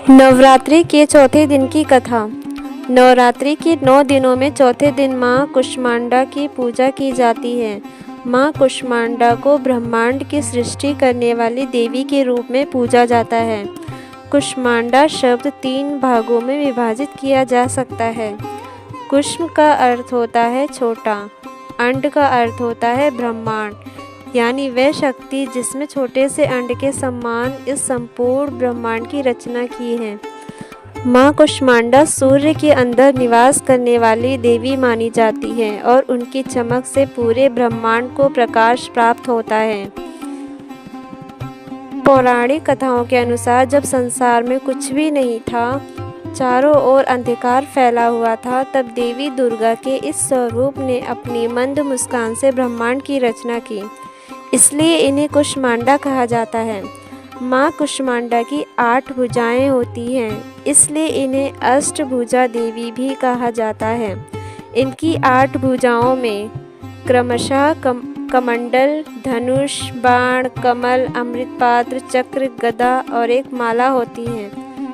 नवरात्रि के चौथे दिन की कथा। नवरात्रि के 9 दिनों में चौथे दिन माँ कुष्मांडा की पूजा की जाती है। माँ कुष्मांडा को ब्रह्मांड की सृष्टि करने वाली देवी के रूप में पूजा जाता है। कुष्मांडा शब्द 3 भागों में विभाजित किया जा सकता है। कुष्म का अर्थ होता है छोटा, अंड का अर्थ होता है ब्रह्मांड, यानी वह शक्ति जिसमें छोटे से अंड के समान इस संपूर्ण ब्रह्मांड की रचना की है। माँ कुष्मांडा सूर्य के अंदर निवास करने वाली देवी मानी जाती है और उनकी चमक से पूरे ब्रह्मांड को प्रकाश प्राप्त होता है। पौराणिक कथाओं के अनुसार जब संसार में कुछ भी नहीं था, चारों ओर अंधकार फैला हुआ था, तब देवी दुर्गा के इस स्वरूप ने अपनी मंद मुस्कान से ब्रह्मांड की रचना की। इसलिए इन्हें कुष्मांडा कहा जाता है। माँ कुष्मांडा की 8 भुजाएं होती हैं, इसलिए इन्हें अष्टभुजा देवी भी कहा जाता है। इनकी 8 भुजाओं में क्रमशः कमंडल, धनुष, बाण, कमल, अमृत पात्र, चक्र, गदा और एक माला होती है।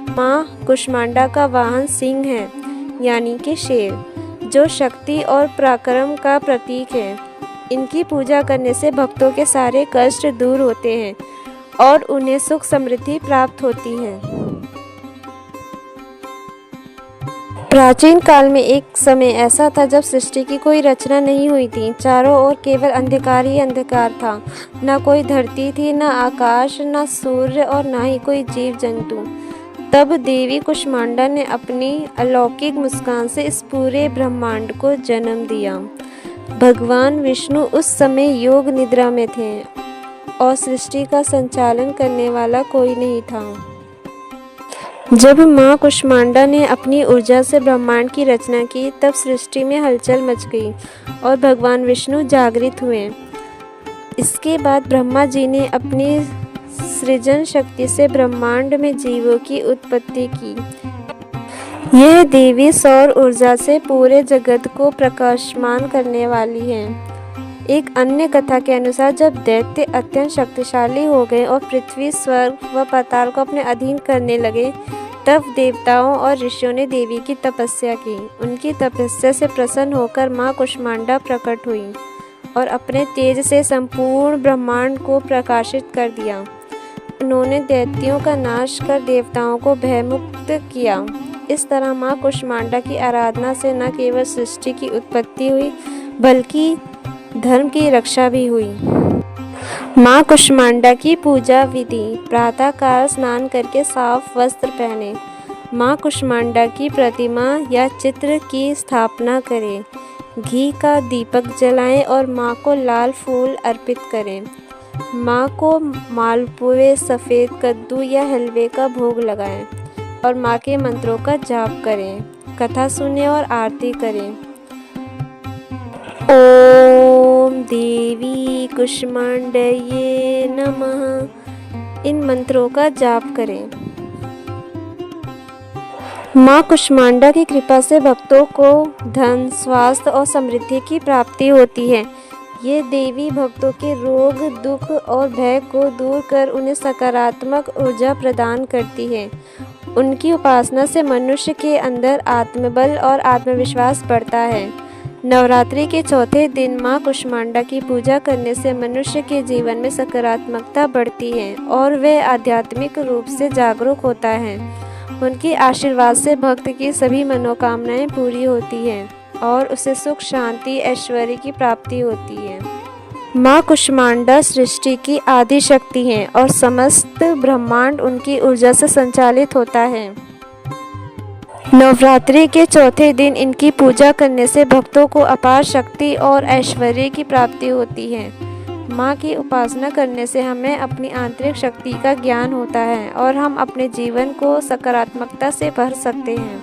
माँ कुष्मांडा का वाहन सिंह है, यानी कि शेर, जो शक्ति और पराक्रम का प्रतीक है। इनकी पूजा करने से भक्तों के सारे कष्ट दूर होते हैं और उन्हें सुख समृद्धि प्राप्त होती है। प्राचीन काल में एक समय ऐसा था जब सृष्टि की कोई रचना नहीं हुई थी। चारों ओर केवल अंधकार ही अंधकार था। न कोई धरती थी, न आकाश, न सूर्य और न ही कोई जीव जंतु। तब देवी कुष्मांडा ने अपनी अलौकिक मुस्कान से इस पूरे ब्रह्मांड को जन्म दिया। भगवान विष्णु उस समय योग निद्रा में थे और सृष्टि का संचालन करने वाला कोई नहीं था। जब माँ कुष्मांडा ने अपनी ऊर्जा से ब्रह्मांड की रचना की, तब सृष्टि में हलचल मच गई और भगवान विष्णु जागृत हुए। इसके बाद ब्रह्मा जी ने अपनी सृजन शक्ति से ब्रह्मांड में जीवों की उत्पत्ति की। यह देवी सौर ऊर्जा से पूरे जगत को प्रकाशमान करने वाली है। एक अन्य कथा के अनुसार जब दैत्य अत्यंत शक्तिशाली हो गए और पृथ्वी, स्वर्ग व पाताल को अपने अधीन करने लगे, तब देवताओं और ऋषियों ने देवी की तपस्या की। उनकी तपस्या से प्रसन्न होकर माँ कुष्मांडा प्रकट हुई और अपने तेज से संपूर्ण ब्रह्मांड को प्रकाशित कर दिया। उन्होंने दैत्यों का नाश कर देवताओं को भयमुक्त किया। इस तरह माँ कुष्मांडा की आराधना से न केवल सृष्टि की उत्पत्ति हुई, बल्कि धर्म की रक्षा भी हुई। माँ कुष्मांडा की पूजा विधि: प्रातःकाल स्नान करके साफ वस्त्र पहने, माँ कुष्मांडा की प्रतिमा या चित्र की स्थापना करें, घी का दीपक जलाएं और माँ को लाल फूल अर्पित करें। माँ को मालपुए, सफ़ेद कद्दू या हलवे का भोग लगाएं और माँ के मंत्रों का जाप करें। कथा सुने और आरती करें। ओम देवी कुष्मांडये नमः, इन मंत्रों का जाप करें। माँ कुष्मांडा की कृपा से भक्तों को धन, स्वास्थ्य और समृद्धि की प्राप्ति होती है। ये देवी भक्तों के रोग, दुख और भय को दूर कर उन्हें सकारात्मक ऊर्जा प्रदान करती है। उनकी उपासना से मनुष्य के अंदर आत्मबल और आत्मविश्वास बढ़ता है। नवरात्रि के चौथे दिन माँ कुष्मांडा की पूजा करने से मनुष्य के जीवन में सकारात्मकता बढ़ती है और वह आध्यात्मिक रूप से जागरूक होता है। उनके आशीर्वाद से भक्त की सभी मनोकामनाएं पूरी होती हैं और उसे सुख, शांति, ऐश्वर्य की प्राप्ति होती है। माँ कुष्मांडा सृष्टि की आदि शक्ति हैं और समस्त ब्रह्मांड उनकी ऊर्जा से संचालित होता है। नवरात्रि के चौथे दिन इनकी पूजा करने से भक्तों को अपार शक्ति और ऐश्वर्य की प्राप्ति होती है। माँ की उपासना करने से हमें अपनी आंतरिक शक्ति का ज्ञान होता है और हम अपने जीवन को सकारात्मकता से भर सकते हैं।